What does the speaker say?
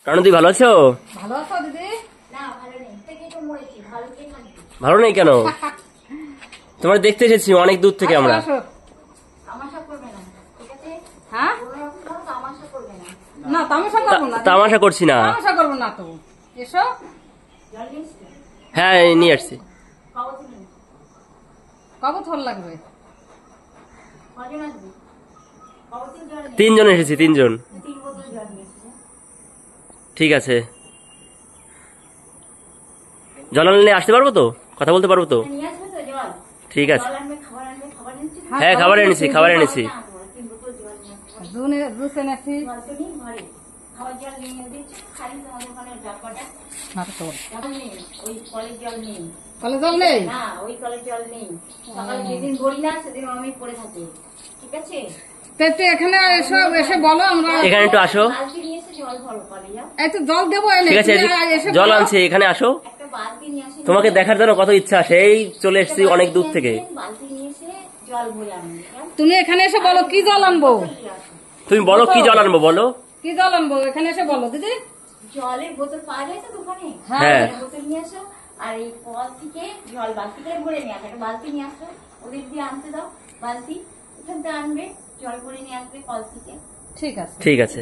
রানু তুই ভালো আছো? ভালো আছো দিদি? ভালো নেই কেন? তোমার দেখতে এসেছি অনেক দূর থেকে আমরা। হ্যাঁ না তামাশা করবো না, তামাশা করছি না। তামাশা করবো না তো। এসো। হ্যাঁ নিয়ে আসছি। কবে থল লাগবে? 3 জন এসেছি, 3 জন। ঠিক আছে, জল আনলে আসতে পারবো তো? কথা বলতে পারবো তো? ঠিক আছে। হ্যাঁ খাবার এনেছি, খাবার এনেছি। দুধ এনেছি। কলে জল নেই? এখানে এসে বলো, আমরা এখানে একটু আসো। একটু জল দেবো। ঠিক আছে, জল আনছি, এখানে আসো। তোমাকে দেখার জন্য কত ইচ্ছা, সেই চলে এসেছি অনেক দূর থেকে। তুমি এখানে এসে বলো কি জল আনবো। তুমি বলো কি জল আনবো, বলো কি জল আনবো, এখানে এসে বলো দিদি। জলের বোতল পাওয়া যায় তো দোকানে? হ্যাঁ বোতল নিয়ে আসো, আর এই কল থেকে জল বালতি করে ভরে নিয়ে আসো। একটা বালতি নিয়ে আসো, ওদের দিয়ে আনতে দাও বালতি, এখান থেকে আনবে, জল ভরে নিয়ে আসবে কল থেকে। ঠিক আছে, ঠিক আছে।